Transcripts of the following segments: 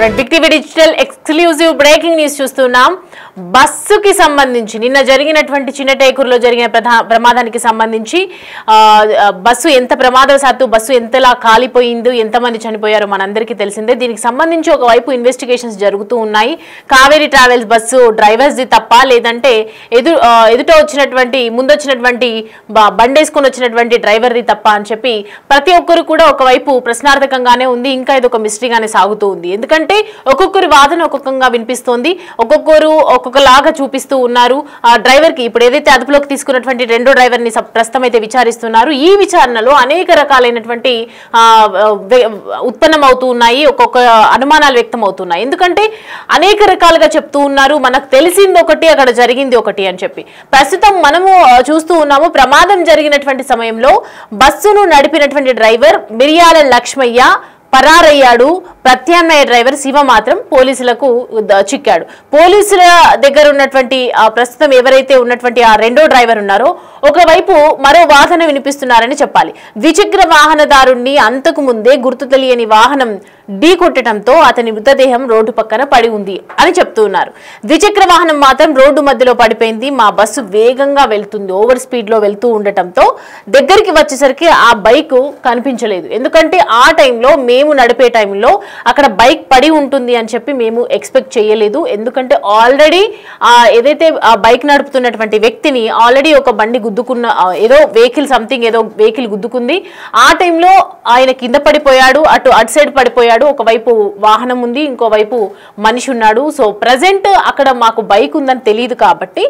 Big TV digital exclusive breaking news చూస్తున్నాం. బస్సుకి సంబంధించి నిన్న జరిగినటువంటి చిన్నటేకూరులో జరిగిన ప్రమాదానికి సంబంధించి బస్సు ఎంత ప్రమాదవశాత్తు బస్సు ఎంతలా కాలిపోయిందో, ఎంతమంది చనిపోయారో మనందరికీ తెలిసిందే. దీనికి సంబంధించి ఒకవైపు ఇన్వెస్టిగేషన్స్ జరుగుతూ ఉన్నాయి. కావేరీ ట్రావెల్స్ బస్సు డ్రైవర్స్ది తప్ప, లేదంటే ఎదుట వచ్చినటువంటి ముందొచ్చినటువంటి బండేసుకొని వచ్చినటువంటి డ్రైవర్ది తప్ప అని చెప్పి ప్రతి ఒక్కరు కూడా ఒకవైపు ప్రశ్నార్థకంగానే ఉంది. ఇంకా ఇది ఒక మిస్టరీగానే సాగుతూ ఉంది. ఎందుకంటే ఒక్కొక్కరి వాదన ఒక్కొక్కగా వినిపిస్తోంది, ఒక్కొక్కరు ఒక్కొక్కలాగా చూపిస్తూ ఉన్నారు. ఆ డ్రైవర్ కి ఇప్పుడు ఏదైతే అదుపులోకి తీసుకున్నటువంటి రెండో డ్రైవర్ ని ప్రస్తుతం అయితే విచారిస్తున్నారు. ఈ విచారణలో అనేక రకాలైనటువంటి ఉత్పన్నం అవుతూ ఉన్నాయి, ఒక్కొక్క అనుమానాలు వ్యక్తం అవుతున్నాయి. ఎందుకంటే అనేక రకాలుగా చెప్తూ ఉన్నారు, మనకు తెలిసింది ఒకటి, అక్కడ జరిగింది ఒకటి అని చెప్పి. ప్రస్తుతం మనము చూస్తూ ఉన్నాము, ప్రమాదం జరిగినటువంటి సమయంలో బస్సును నడిపినటువంటి డ్రైవర్ మిరియాల లక్ష్మయ్య పరారయ్యాడు. ప్రత్యామ్నాయ డ్రైవర్ శివ మాత్రం పోలీసులకు చిక్కాడు. పోలీసుల దగ్గర ఉన్నటువంటి ప్రస్తుతం ఎవరైతే ఉన్నటువంటి ఆ రెండో డ్రైవర్ ఉన్నారో ఒకవైపు మరో వాదన వినిపిస్తున్నారని చెప్పాలి. ద్విచక్ర వాహనదారుణ్ణి అంతకు ముందే గుర్తు తెలియని వాహనం ఢీ కొట్టడంతో అతని మృతదేహం రోడ్డు పక్కన పడి ఉంది అని చెప్తూ ఉన్నారు. ద్విచక్ర వాహనం మాత్రం రోడ్డు మధ్యలో పడిపోయింది. మా బస్సు వేగంగా వెళ్తుంది, ఓవర్ స్పీడ్ లో వెళ్తూ ఉండటంతో దగ్గరికి వచ్చేసరికి ఆ బైక్ కనిపించలేదు. ఎందుకంటే ఆ టైంలో మేము నడిపే టైంలో అక్కడ బైక్ పడి ఉంటుంది అని చెప్పి మేము ఎక్స్పెక్ట్ చేయలేదు. ఎందుకంటే ఆల్రెడీ ఏదైతే ఆ బైక్ నడుపుతున్నటువంటి వ్యక్తిని ఆల్రెడీ ఒక బండి గుద్దుకున్న, ఏదో వెహికల్ సంథింగ్ ఏదో వెహికల్ గుద్దుకుంది. ఆ టైంలో ఆయన కింద పడిపోయాడు, అటు సైడ్ పడిపోయాడు. ఒకవైపు వాహనం ఉంది, ఇంకోవైపు మనిషి ఉన్నాడు. సో ప్రజెంట్ అక్కడ మాకు బైక్ ఉందని తెలియదు కాబట్టి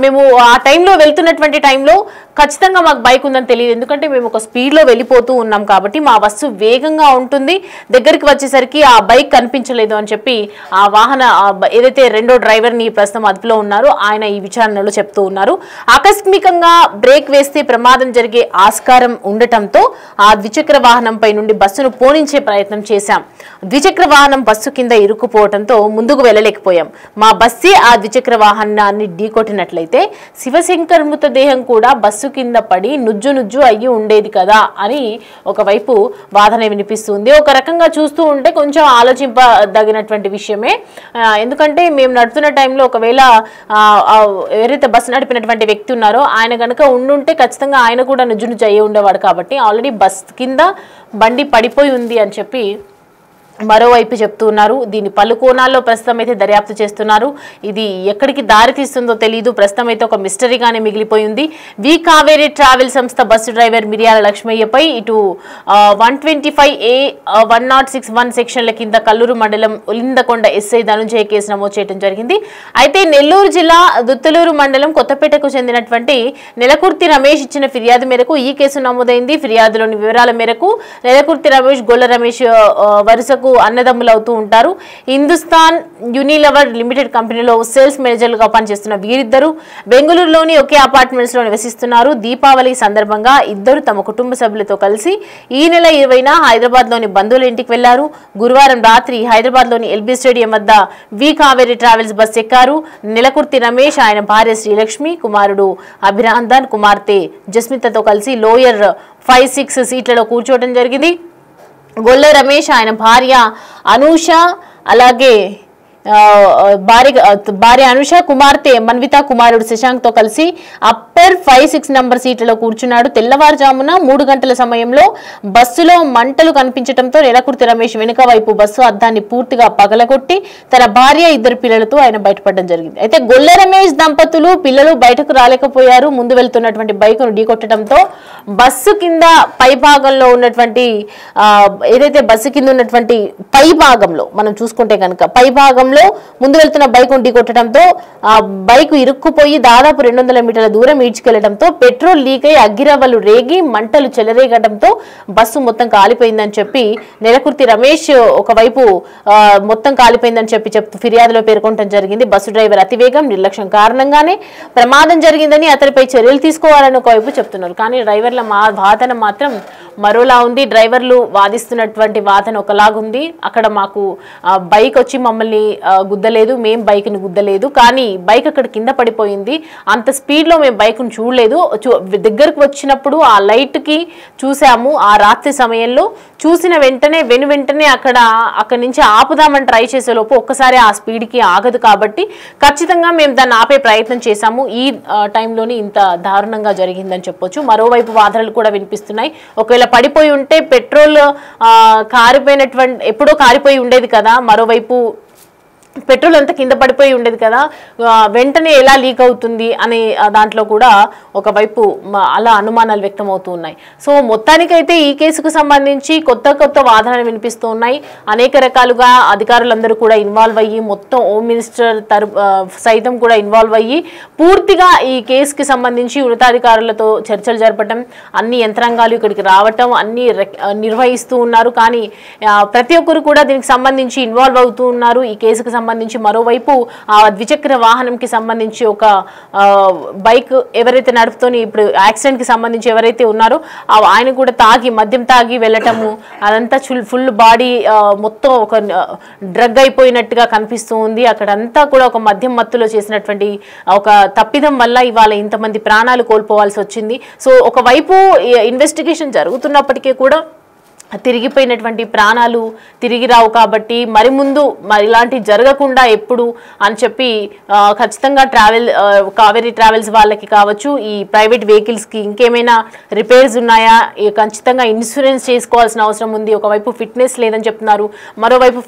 మేము ఆ టైంలో వెళ్తున్నటువంటి టైంలో ఖచ్చితంగా మాకు బైక్ ఉందని తెలియదు. ఎందుకంటే మేము ఒక స్పీడ్ లో వెళ్ళిపోతూ ఉన్నాం కాబట్టి మా బస్సు వేగంగా ఉంటుంది, దగ్గరికి వచ్చేసరికి ఆ బైక్ కనిపించలేదు అని చెప్పి ఆ వాహన ఏదైతే రెండో డ్రైవర్ ని ప్రస్తుతం అదుపులో ఉన్నారో ఆయన ఈ విచారణలో చెప్తూ ఉన్నారు. ఆకస్మికంగా బ్రేక్ వేస్తే ప్రమాదం జరిగే ఆస్కారం ఉండటంతో ఆ ద్విచక్ర వాహనంపై నుండి బస్సును పోనించే ప్రయత్నం చేశాం. ద్విచక్ర వాహనం బస్సు కింద ఇరుక్కుపోవడంతో ముందుకు వెళ్ళలేకపోయాం. మా బస్సే ఆ ద్విచక్ర వాహనాన్ని ఢీకొట్టినట్లయితే శివశంకర్ మృతదేహం కూడా బస్సు కింద పడి నుజ్జు అయ్యి ఉండేది కదా అని ఒకవైపు వాదన వినిపిస్తుంది. ఒక రకంగా చూస్తూ ఉంటే కొంచెం ఆలోచింపదగినటువంటి విషయమే. ఎందుకంటే మేము నడుపుతున్న టైంలో ఒకవేళ ఎవరైతే బస్సు నడిపినటువంటి వ్యక్తి ఉన్నారో ఆయన కనుక ఉండుంటే ఖచ్చితంగా ఆయన కూడా నుజ్జు అయ్యి ఉండేవాడు. కాబట్టి ఆల్రెడీ బస్ కింద బండి పడిపోయి ఉంది అని చెప్పి మరోవైపు చెప్తూ ఉన్నారు. దీన్ని పలు కోణాల్లో ప్రస్తుతం అయితే దర్యాప్తు చేస్తున్నారు. ఇది ఎక్కడికి దారి తీస్తుందో తెలియదు. ప్రస్తుతం అయితే ఒక మిస్టరీగానే మిగిలిపోయింది. వి కావేరీ ట్రావెల్ సంస్థ బస్సు డ్రైవర్ మిరియాల లక్ష్మయ్యపై ఇటు 125A 1061 సెక్షన్ల కింద కల్లూరు మండలం ఉలిందకొండ ఎస్ఐ ధనుంజయ కేసు నమోదు చేయడం జరిగింది. అయితే నెల్లూరు జిల్లా దుత్తలూరు మండలం కొత్తపేటకు చెందినటువంటి నెలకుర్తి రమేష్ ఇచ్చిన ఫిర్యాదు మేరకు ఈ కేసు నమోదైంది. ఫిర్యాదులోని వివరాల మేరకు నెలకుర్తి రమేష్, గొల్ల రమేష్ వరుసకు అన్నదమ్ములు అవుతూ ఉంటారు. హిందుస్థాన్ యూనిలివర్ లిమిటెడ్ కంపెనీలో సేల్స్ మేనేజర్లుగా పనిచేస్తున్న వీరిద్దరూ బెంగళూరులోని ఒకే అపార్ట్మెంట్స్ లో నివసిస్తున్నారు. దీపావళి సందర్భంగా ఇద్దరు తమ కుటుంబ సభ్యులతో కలిసి ఈ నెల 20న హైదరాబాద్ లోని బంధువుల ఇంటికి వెళ్లారు. గురువారం రాత్రి హైదరాబాద్ లోని ఎల్బీ స్టేడియం వద్ద వి కావేరీ ట్రావెల్స్ బస్ ఎక్కారు. నెలకుర్తి రమేష్, ఆయన భార్య శ్రీలక్ష్మి, కుమారుడు అభినందన్, కుమార్తె జస్మితతో కలిసి లోయర్ 5-6 సీట్లలో కూర్చోవడం జరిగింది. గొల్ల రమేష్, ఆయన భార్య అనూష, అలాగే భార్య అనుష, కుమార్తె మన్విత, కుమారుడు శశాంక్ తో కలిసి అప్పర్ 5-6 నంబర్ సీట్లలో కూర్చున్నాడు. తెల్లవారుజామున 3 గంటల సమయంలో బస్సులో మంటలు కనిపించడంతో నెలకుర్తి రమేష్ వెనుక వైపు బస్సు అద్దాన్ని పూర్తిగా పగలగొట్టి తన భార్య, 2 పిల్లలతో ఆయన బయటపడడం జరిగింది. అయితే గొల్ల రమేష్ దంపతులు పిల్లలు బయటకు రాలేకపోయారు. ముందు వెళ్తున్నటువంటి బైకును ఢీకొట్టడంతో బస్సు కింద పై భాగంలో ఉన్నటువంటి ఏదైతే బస్సు కింద ఉన్నటువంటి పై భాగంలో మనం చూసుకుంటే కనుక పై భాగంలో ముందు వెళ్తున్న బైక్ ఢీకొట్టడంతో ఆ బైక్ ఇరుక్కుపోయి దాదాపు 200 మీటర్ల దూరం ఈడ్చుకెళ్లడంతో పెట్రోల్ లీక్ అయి అగ్గిరవ్వలు రేగి మంటలు చెలరేగడంతో బస్సు మొత్తం కాలిపోయిందని చెప్పి నెలకుర్తి రమేష్ ఒకవైపు మొత్తం కాలిపోయిందని చెప్పి ఫిర్యాదులో పేర్కొనడం జరిగింది. బస్సు డ్రైవర్ అతివేగం, నిర్లక్ష్యం కారణంగానే ప్రమాదం జరిగిందని అతనిపై చర్యలు తీసుకోవాలని ఒకవైపు చెప్తున్నారు. కానీ డ్రైవర్ల వాదన మాత్రం మరోలా ఉంది. డ్రైవర్లు వాదిస్తున్నటువంటి వాదన ఒకలాగుంది. అక్కడ మాకు బైక్ వచ్చి మమ్మల్ని గుద్దలేదు, మేము బైక్ని గుద్దలేదు, కానీ బైక్ అక్కడ కింద పడిపోయింది. అంత స్పీడ్లో మేము బైక్ను చూడలేదు. దగ్గరకు వచ్చినప్పుడు ఆ లైట్కి చూసాము. ఆ రాత్రి సమయంలో చూసిన వెంటనే అక్కడి నుంచి ఆపుదామని ట్రై చేసేలోపు ఒక్కసారి ఆ స్పీడ్కి ఆగదు. కాబట్టి ఖచ్చితంగా మేము దాన్ని ఆపే ప్రయత్నం చేశాము. ఈ టైంలోని ఇంత దారుణంగా జరిగిందని చెప్పొచ్చు. మరోవైపు వాదనలు కూడా వినిపిస్తున్నాయి. ఒకవేళ పడిపోయి ఉంటే పెట్రోల్ కారిపోయినటువంటి ఎప్పుడో కారిపోయి ఉండేది కదా, మరోవైపు పెట్రోల్ అంతా కింద పడిపోయి ఉండేది కదా, వెంటనే ఎలా లీక్ అవుతుంది అనే దాంట్లో కూడా ఒకవైపు అలా అనుమానాలు వ్యక్తం అవుతూ ఉన్నాయి. సో మొత్తానికైతే ఈ కేసుకు సంబంధించి కొత్త వాదనలు వినిపిస్తూ ఉన్నాయి. అనేక రకాలుగా అధికారులందరూ కూడా ఇన్వాల్వ్ అయ్యి, మొత్తం హోమ్ మినిస్టర్ సైతం కూడా ఇన్వాల్వ్ అయ్యి పూర్తిగా ఈ కేసుకి సంబంధించి ఉన్నతాధికారులతో చర్చలు జరపటం, అన్ని యంత్రాంగాలు ఇక్కడికి రావటం, అన్ని నిర్వహిస్తూ ఉన్నారు. కానీ ప్రతి ఒక్కరు కూడా దీనికి సంబంధించి ఇన్వాల్వ్ అవుతూ ఉన్నారు. ఈ కేసుకు సంబంధించి మరోవైపు ఆ ద్విచక్ర వాహనంకి సంబంధించి ఒక బైక్ ఎవరైతే నడుపుతోని ఇప్పుడు యాక్సిడెంట్ కి సంబంధించి ఎవరైతే ఉన్నారో ఆయన కూడా మద్యం తాగి వెళ్ళటము, అదంతా ఫుల్ బాడీ మొత్తం ఒక డ్రగ్ అయిపోయినట్టుగా కనిపిస్తూ ఉంది. అక్కడంతా కూడా ఒక మద్యం మత్తులో చేసినటువంటి ఒక తప్పిదం వల్ల ఇవాళ ఇంతమంది ప్రాణాలు కోల్పోవాల్సి వచ్చింది. సో ఒకవైపు ఇన్వెస్టిగేషన్ జరుగుతున్నప్పటికీ కూడా తిరిగిపోయినటువంటి ప్రాణాలు తిరిగి రావు. కాబట్టి మరి ముందు ఇలాంటి జరగకుండా ఎప్పుడు అని చెప్పి ఖచ్చితంగా కావేరీ ట్రావెల్స్ వాళ్ళకి కావచ్చు, ఈ ప్రైవేట్ వెహికల్స్కి ఇంకేమైనా రిపేర్స్ ఉన్నాయా, ఖచ్చితంగా ఇన్సూరెన్స్ చేసుకోవాల్సిన అవసరం ఉంది. ఒకవైపు ఫిట్నెస్ లేదని చెప్తున్నారు, మరోవైపు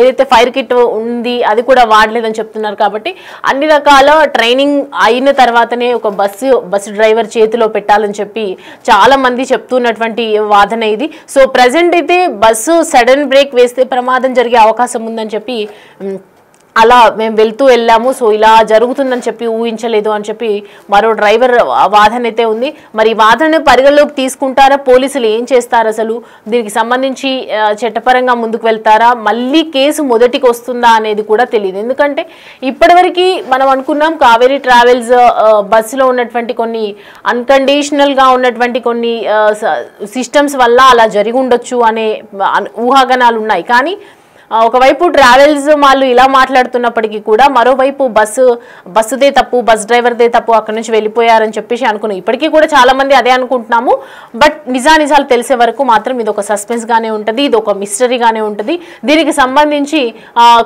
ఏదైతే ఫైర్ కిట్ ఉంది అది కూడా వాడలేదని చెప్తున్నారు. కాబట్టి అన్ని రకాల ట్రైనింగ్ అయిన తర్వాతనే ఒక బస్సు డ్రైవర్ చేతిలో పెట్టాలని చెప్పి చాలా మంది చెప్తున్నటువంటి వాదన ఇది. సో ప్రెజెంట్ అయితే బస్సు సడన్ బ్రేక్ వేస్తే ప్రమాదం జరిగే అవకాశం ఉందని చెప్పి అలా మేము వెళ్ళాము. సో ఇలా జరుగుతుందని చెప్పి ఊహించలేదు అని చెప్పి మరో డ్రైవర్ వాదన అయితే ఉంది. మరి వాదనను పరిగణలోకి తీసుకుంటారా, పోలీసులు ఏం చేస్తారు, అసలు దీనికి సంబంధించి చట్టపరంగా ముందుకు వెళ్తారా, మళ్ళీ కేసు మొదటికి వస్తుందా అనేది కూడా తెలియదు. ఎందుకంటే ఇప్పటివరకు మనం అనుకున్నాం కావేరీ ట్రావెల్స్ బస్సులో ఉన్నటువంటి కొన్ని అన్కండిషనల్గా ఉన్నటువంటి కొన్ని సిస్టమ్స్ వల్ల అలా జరిగి ఉండొచ్చు అనే ఊహాగానాలు ఉన్నాయి. కానీ ఒకవైపు ట్రావెల్స్ వాళ్ళు ఇలా మాట్లాడుతున్నప్పటికీ కూడా మరోవైపు బస్సుదే తప్పు, బస్ డ్రైవర్దే తప్పు, అక్కడి నుంచి వెళ్ళిపోయారని చెప్పేసి అనుకున్నాం. ఇప్పటికీ కూడా చాలా మంది అదే అనుకుంటున్నాము. బట్ నిజాలు తెలిసే వరకు మాత్రం ఇది ఒక సస్పెన్స్ గానే ఉంటుంది, ఇది ఒక మిస్టరీగానే ఉంటుంది. దీనికి సంబంధించి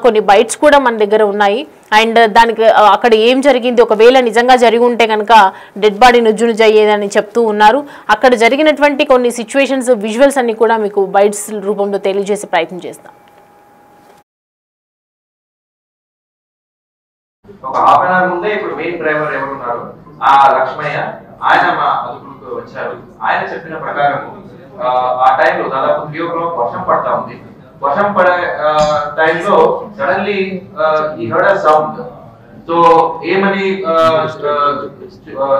కొన్ని బైట్స్ కూడా మన దగ్గర ఉన్నాయి. అండ్ దానికి అక్కడ ఏం జరిగింది, ఒకవేళ నిజంగా జరిగి ఉంటే కనుక డెడ్ బాడీ నుజ్జునుజ్జు అయ్యేదని చెప్తూ ఉన్నారు. అక్కడ జరిగినటువంటి కొన్ని సిచ్యువేషన్స్, విజువల్స్ అన్ని కూడా మీకు బైట్స్ రూపంలో తెలియజేసే ప్రయత్నం చేస్తాం. ఒక హాఫ్ అన్ అవర్ ముందే ఇప్పుడు మెయిన్ డ్రైవర్ ఎవరున్నారు ఆ లక్ష్మయ్య, ఆయన మా అదుపులోకి వచ్చారు. ఆయన చెప్పిన ప్రకారం ఆ టైంలో దాదాపు 3 o'clock వర్షం పడతా ఉంది. వర్షం పడే టైంలో సడన్లీ ఈ హర్డ్ అ సౌండ్. సో ఏమని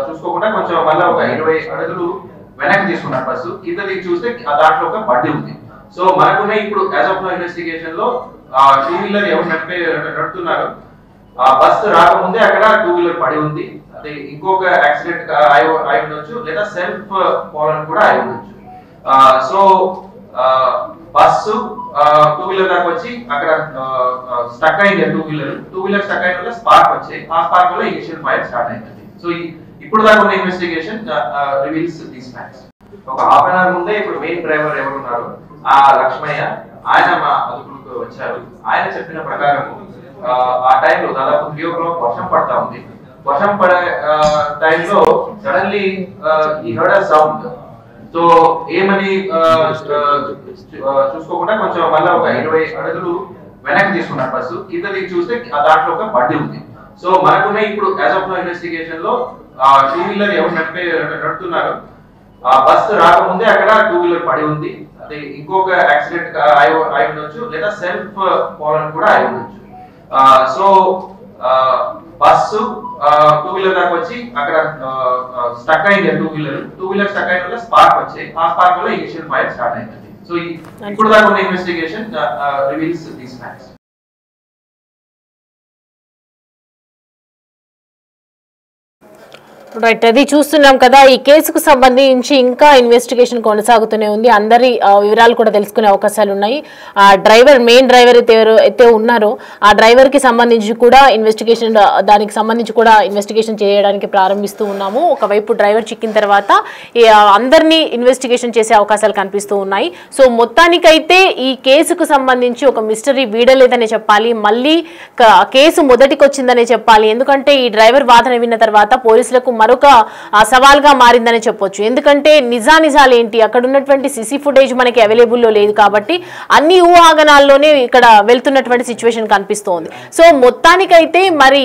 చూసుకోకుండా కొంచెం మళ్ళీ ఒక 20 అడుగులు వెనక్కి తీసుకున్నారు బస్సు. కింద దిగి చూస్తే దాంట్లో ఒక బండి ఉంది. సో మనకున్న ఇప్పుడు యాజ్ ఆఫ్ నో ఇన్వెస్టిగేషన్ లో 2 వీలర్ ఎవరు నడుపుతున్నారు, ఆ బస్సు రాకముందే అక్కడ 2 వీలర్ పడి ఉంది. అది ఇంకొక యాక్సిడెంట్ అయి ఉండొచ్చు, లేదా సెల్ఫ్ ఫాలన్ కూడా అయి ఉండొచ్చు. సో బస్సు 2 వీలర్ దాకా వచ్చి అక్కడ స్టక్ అయింది. 2 వీలర్ స్టక్ అయిన వల్ల స్పార్క్ వచ్చాయి. ఆ స్పార్క్ వల్ల ఇనిషియల్ ఫైర్ స్టార్ట్ అయింది. సో ఇప్పుడు దాకా ఉన్న ఇన్వెస్టిగేషన్ రివీల్స్ దీస్ ఫ్యాక్ట్స్. ఒక హాఫ్ అన్ అవర్ ముందే ఇప్పుడు మెయిన్ డ్రైవర్ ఎవరున్నారు ఆ లక్ష్మయ్య, ఆయన మా అదుపులోకి వచ్చారు. ఆయన చెప్పిన ప్రకారం ఆ టైంలో దాదాపు 3 o'clock వర్షం పడతా ఉంది. వర్షం పడే టైంలో సడన్లీ ఈ హర్డ్ అ సౌండ్. సో ఏమని చూసుకోకుండా కొంచెం మళ్ళీ ఒక 20 అడుగులు వెనక్కి తీసుకున్నారు బస్సు. కింద దిగి చూస్తే దాంట్లో ఒక బండి ఉంది. సో మనకున్న ఇప్పుడు యాజ్ ఆఫ్ నో ఇన్వెస్టిగేషన్ లో 2 వీలర్ ఎవరు నడుపుతున్నారు, ఆ బస్సు రాకముందే అక్కడ 2 వీలర్ పడి ఉంది. అది ఇంకొక యాక్సిడెంట్ అయి ఉండొచ్చు, లేదా సెల్ఫ్ ఫాలన్ కూడా అయి ఉండొచ్చు. సో బస్సు 2 వీలర్ దాకా వచ్చి అక్కడ స్టక్ అయింది. 2 వీలర్ స్టక్ అయిన వల్ల స్పార్క్ వచ్చాయి. ఆ స్పార్క్ వల్ల ఇనిషియల్ ఫైర్ స్టార్ట్ అయింది. సో ఇప్పుడు దాకా ఉన్న investigation reveals these facts. Right, అది చూస్తున్నాం కదా. ఈ కేసుకు సంబంధించి ఇంకా ఇన్వెస్టిగేషన్ కొనసాగుతూనే ఉంది. అందరి వివరాలు కూడా తెలుసుకునే అవకాశాలు ఉన్నాయి. ఆ డ్రైవర్, మెయిన్ డ్రైవర్ అయితే ఉన్నారో ఆ డ్రైవర్ కి సంబంధించి కూడా ఇన్వెస్టిగేషన్, దానికి సంబంధించి కూడా ఇన్వెస్టిగేషన్ చేయడానికి ప్రారంభిస్తూ ఉన్నాము. ఒకవైపు డ్రైవర్ చిక్కిన తర్వాత అందరినీ ఇన్వెస్టిగేషన్ చేసే అవకాశాలు కనిపిస్తూ ఉన్నాయి. సో మొత్తానికైతే ఈ కేసుకు సంబంధించి ఒక మిస్టరీ వీడలేదనే చెప్పాలి. మళ్ళీ కేసు మొదటికి వచ్చిందనే చెప్పాలి. ఎందుకంటే ఈ డ్రైవర్ వాదన విన్న తర్వాత పోలీసులకు మరొక సవాల్గా మారిందని చెప్పొచ్చు. ఎందుకంటే నిజాలు ఏంటి, అక్కడ ఉన్నటువంటి సిసి ఫుటేజ్ మనకి అవైలబుల్లో లేదు కాబట్టి అన్ని ఊహాగనాల్లోనే ఇక్కడ వెళ్తున్నటువంటి సిచ్యువేషన్ కనిపిస్తోంది. సో మొత్తానికైతే మరి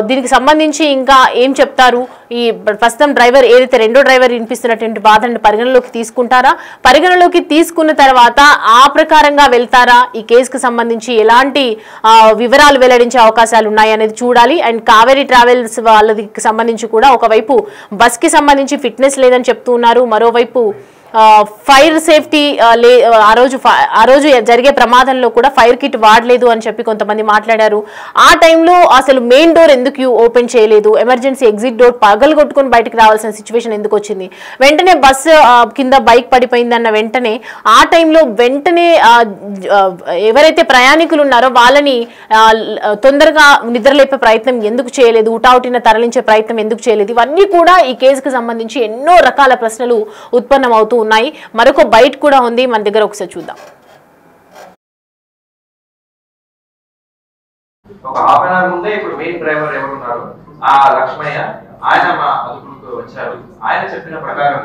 దీనికి సంబంధించి ఇంకా ఏం చెప్తారు? ఈ ప్రస్తుతం డ్రైవర్ ఏదైతే రెండో డ్రైవర్ వినిపిస్తున్నటువంటి వాదనను పరిగణలోకి తీసుకుంటారా? పరిగణలోకి తీసుకున్న తర్వాత ఆ ప్రకారంగా వెళ్తారా? ఈ కేసుకు సంబంధించి ఎలాంటి వివరాలు వెల్లడించే అవకాశాలు ఉన్నాయి అనేది చూడాలి. అండ్ కావేరీ ట్రావెల్స్ వాళ్ళకి సంబంధించి కూడా ఒకవైపు బస్ కి సంబంధించి ఫిట్నెస్ లేదని చెప్తూ ఉన్నారు. మరోవైపు ఫైర్ సేఫ్టీ ఆ రోజు జరిగే ప్రమాదంలో కూడా ఫైర్ కిట్ వాడలేదు అని చెప్పి కొంతమంది మాట్లాడారు. ఆ టైంలో అసలు మెయిన్ డోర్ ఎందుకు ఓపెన్ చేయలేదు, ఎమర్జెన్సీ ఎగ్జిట్ డోర్ పగలగొట్టుకుని బయటకు రావాల్సిన సిచ్యువేషన్ ఎందుకు వచ్చింది, వెంటనే బస్సు కింద బైక్ పడిపోయిందన్న వెంటనే ఆ టైంలో వెంటనే ఎవరైతే ప్రయాణికులు ఉన్నారో వాళ్ళని తొందరగా నిద్రలేపే ప్రయత్నం ఎందుకు చేయలేదు, ఉటావుటిన తరలించే ప్రయత్నం ఎందుకు చేయలేదు? ఇవన్నీ కూడా ఈ కేసుకు సంబంధించి ఎన్నో రకాల ప్రశ్నలు ఉత్పన్నమవుతూ ఉన్నాయి. మరొక బైట్ కూడా ఉంది మన దగ్గర, ఒకసారి చూద్దాం. ఒక హాఫ్ అన్ అవర్ ముందే ఇప్పుడు మెయిన్ డ్రైవర్ ఎవరు ఉన్నారు, ఆ లక్ష్మయ్య, ఆయన మా అదుపులోకి వచ్చారు. ఆయన చెప్పిన ప్రకారం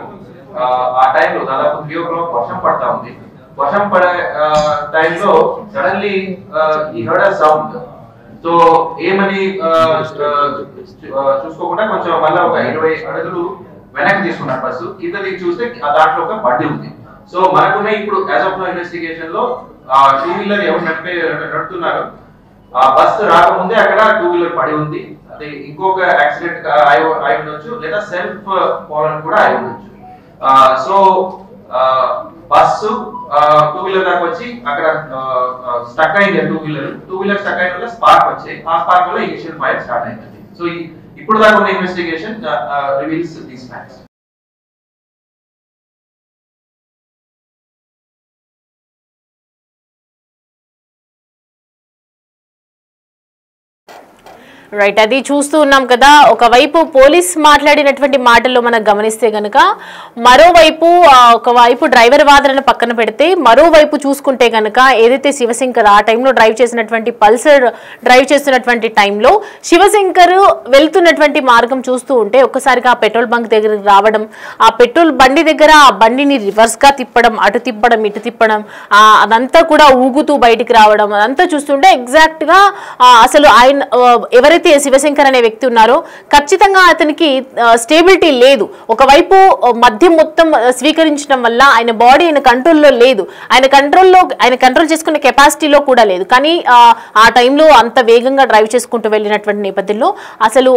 ఆ టైంలో దాదాపు 3 o'clock వర్షం పడతా ఉంది. వర్షం పడే టైంలో సడన్లీ ఈ హర్డ్ అ సౌండ్. సో ఏమని చూసుకోకుండా కొంచెం మళ్ళీ ఒక 20 అడుగులు వెనక్కి తీసుకున్నారు బస్సు. కింద దిగి చూస్తే దాంట్లో ఒక బండి ఉంది. సో మనకున్న ఇప్పుడు యాజ్ ఆఫ్ నౌ ఇన్వెస్టిగేషన్ లో 2 వీలర్ ఎవరు నడుపుతున్నారు, ఆ బస్సు రాకముందే అక్కడ 2 వీలర్ పడి ఉంది. అది ఇంకొక యాక్సిడెంట్ అయి ఉండొచ్చు, లేదా సెల్ఫ్ ఫాలన్ కూడా అయి ఉండొచ్చు. సో బస్సు 2 వీలర్ దాకా వచ్చి అక్కడ స్టక్ అయింది. 2 వీలర్ స్టక్ అయిన వల్ల స్పార్క్ వచ్చాయి. ఆ స్పార్క్ వల్ల ఇనిషియల్ ఫైర్ స్టార్ట్ అయింది. సో ఇప్పుడు దాకా ఉన్న investigation reveals these facts. Right, అది చూస్తూ ఉన్నాం కదా. ఒకవైపు పోలీస్ మాట్లాడినటువంటి మాటల్లో మనం గమనిస్తే గనక, మరోవైపు ఒకవైపు డ్రైవర్ వాదనను పక్కన పెడితే మరోవైపు చూసుకుంటే గనక ఏదైతే శివశంకర్ ఆ టైంలో డ్రైవ్ చేసినటువంటి పల్సర్ డ్రైవ్ చేస్తున్నటువంటి టైంలో శివశంకర్ వెళ్తున్నటువంటి మార్గం చూస్తూ ఉంటే ఒక్కసారిగా ఆ పెట్రోల్ బంక్ దగ్గరికి రావడం, ఆ పెట్రోల్ బండి దగ్గర ఆ బండిని రివర్స్ గా తిప్పడం, అటు తిప్పడం ఇటు తిప్పడం, అదంతా కూడా ఊగుతూ బయటికి రావడం, అదంతా చూస్తుంటే ఎగ్జాక్ట్ గా అసలు ఆయన ఎవరైతే శివశంకర్ అనే వ్యక్తి ఉన్నారో ఖచ్చితంగా అతనికి స్టేబిలిటీ లేదు. ఒకవైపు మద్యం మొత్తం స్వీకరించడం వల్ల ఆయన బాడీ ఆయన కంట్రోల్లో లేదు, ఆయన కంట్రోల్ చేసుకునే కెపాసిటీలో కూడా లేదు. కానీ ఆ టైంలో అంత వేగంగా డ్రైవ్ చేసుకుంటూ వెళ్ళినటువంటి నేపథ్యంలో అసలు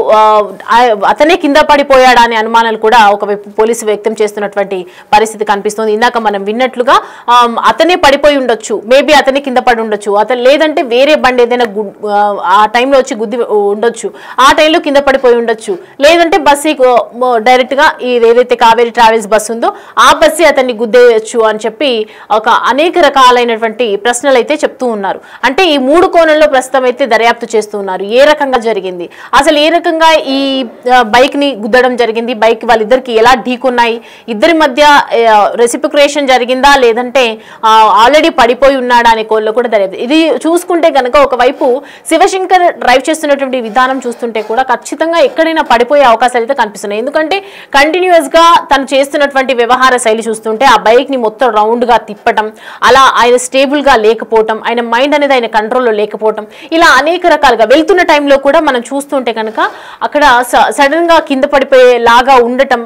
అతనే కింద పడిపోయాడా అనే అనుమానాలు కూడా ఒకవైపు పోలీసు వ్యక్తం చేస్తున్నటువంటి పరిస్థితి కనిపిస్తుంది. ఇందాక మనం విన్నట్లుగా అతనే పడిపోయి ఉండొచ్చు, మేబీ అతనే కింద పడి ఉండొచ్చు, అతను లేదంటే వేరే బండి ఏదైనా ఆ టైంలో వచ్చి గుద్ది ఉండొచ్చు, ఆ టైంలో కింద పడిపోయి ఉండొచ్చు, లేదంటే బస్సు డైరెక్ట్ గా ఏదైతే కావేరీ ట్రావెల్స్ బస్సు ఉందో ఆ బస్సు అతన్ని గుద్దేయచ్చు అని చెప్పి అనేక రకాలైనటువంటి ప్రశ్నలు అయితే చెప్తూ ఉన్నారు. అంటే ఈ 3 కోణంలో ప్రస్తుతం అయితే దర్యాప్తు చేస్తూ ఉన్నారు. ఏ రకంగా జరిగింది, అసలు ఏ రకంగా ఈ బైక్ ని గుద్దడం జరిగింది, బైక్ వాళ్ళిద్దరికి ఎలా ఢీకొన్నాయి, ఇద్దరి మధ్య రెసిప్రికేషన్ జరిగిందా లేదంటే ఆల్రెడీ పడిపోయి ఉన్నాడా అనే కోణంలో కూడా దర్యాప్తు. ఇది చూసుకుంటే కనుక ఒకవైపు శివశంకర్ డ్రైవ్ చేస్తున్నటువంటి విధానం చూస్తుంటే కూడా ఖచ్చితంగా ఎక్కడైనా పడిపోయే అవకాశాలు అయితే కనిపిస్తున్నాయి. ఎందుకంటే కంటిన్యూస్ గా తను చేస్తున్నటువంటి వ్యవహార శైలి చూస్తుంటే ఆ బైక్ ని మొత్తం రౌండ్ గా తిప్పటం, అలా ఆయన స్టేబుల్ గా లేకపోవటం, ఆయన మైండ్ అనేది ఆయన కంట్రోల్లో లేకపోవటం, ఇలా అనేక రకాలుగా వెళ్తున్న టైంలో కూడా మనం చూస్తుంటే కనుక అక్కడ సడన్ గా కింద పడిపోయేలాగా ఉండటం,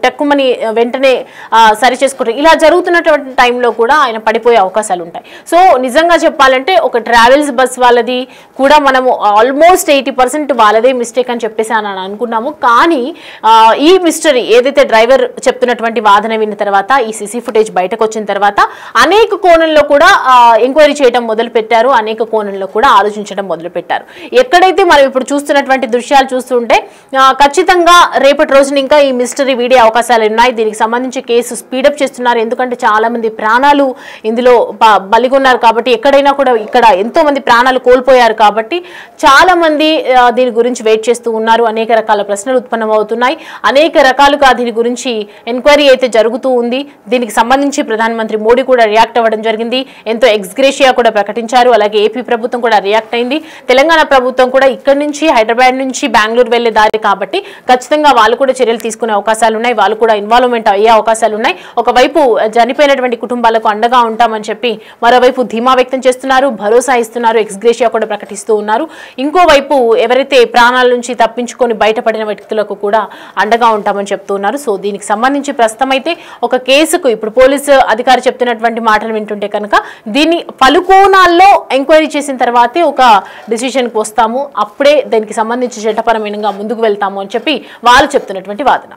టక్కుమని వెంటనే సరి చేసుకోవటం, ఇలా జరుగుతున్నటువంటి టైంలో కూడా ఆయన పడిపోయే అవకాశాలు ఉంటాయి. సో నిజంగా చెప్పాలంటే ఒక ట్రావెల్స్ బస్ వాళ్ళది కూడా మనము ఆల్మోస్ట్ 80 80% వాళ్ళదే మిస్టేక్ అని చెప్పేసి అని అనుకున్నాము. కానీ ఈ మిస్టరీ ఏదైతే డ్రైవర్ చెప్తున్నటువంటి వాదన విన్న తర్వాత ఈ సీసీ ఫుటేజ్ బయటకు వచ్చిన తర్వాత అనేక కోణంలో కూడా ఎంక్వైరీ చేయడం మొదలు పెట్టారు, అనేక కోణంలో కూడా ఆలోచించడం మొదలు పెట్టారు. ఎక్కడైతే మనం ఇప్పుడు చూస్తున్నటువంటి దృశ్యాలు చూస్తుంటే ఖచ్చితంగా రేపటి రోజున ఇంకా ఈ మిస్టరీ వీడే అవకాశాలు ఉన్నాయి. దీనికి సంబంధించి కేసు స్పీడప్ చేస్తున్నారు. ఎందుకంటే చాలా మంది ప్రాణాలు ఇందులో బలిగొన్నారు కాబట్టి, ఎక్కడైనా కూడా ఇక్కడ ఎంతో మంది ప్రాణాలు కోల్పోయారు కాబట్టి చాలా మంది దీని గురించి వెయిట్ చేస్తూ ఉన్నారు. అనేక రకాల ప్రశ్నలు ఉత్పన్నమవుతున్నాయి. అనేక రకాలుగా దీని గురించి ఎంక్వైరీ అయితే జరుగుతూ ఉంది. దీనికి సంబంధించి ప్రధానమంత్రి మోడీ కూడా రియాక్ట్ అవ్వడం జరిగింది. ఎంతో ఎక్స్గ్రేషియా కూడా ప్రకటించారు. అలాగే ఏపీ ప్రభుత్వం కూడా రియాక్ట్ అయింది. తెలంగాణ ప్రభుత్వం కూడా ఇక్కడ నుంచి హైదరాబాద్ నుంచి బెంగళూరు వెళ్లే దారి కాబట్టి ఖచ్చితంగా వాళ్ళు కూడా చర్యలు తీసుకునే అవకాశాలు ఉన్నాయి. వాళ్ళు కూడా ఇన్వాల్వ్మెంట్ అయ్యే అవకాశాలు ఉన్నాయి. ఒకవైపు చనిపోయినటువంటి కుటుంబాలకు అండగా ఉంటామని చెప్పి మరోవైపు ధీమా వ్యక్తం చేస్తున్నారు, భరోసా ఇస్తున్నారు, ఎక్స్గ్రేషియా కూడా ప్రకటిస్తూ ఉన్నారు. ఇంకోవైపు ఎవరైతే ప్రాణాల నుంచి తప్పించుకొని బయటపడిన వ్యక్తులకు కూడా అండగా ఉంటామని చెప్తున్నారు. సో దీనికి సంబంధించి ప్రస్తుతం అయితే ఒక కేసుకు ఇప్పుడు పోలీసు అధికారి చెప్తున్నటువంటి మాటలు వింటుంటే కనుక దీన్ని పలు కోణాల్లో ఎంక్వైరీ చేసిన తర్వాతే ఒక డిసిషన్కి వస్తాము, అప్పుడే దానికి సంబంధించి చట్టపరమైన ముందుకు వెళ్తాము అని చెప్పి వాళ్ళు చెప్తున్నటువంటి వాదన.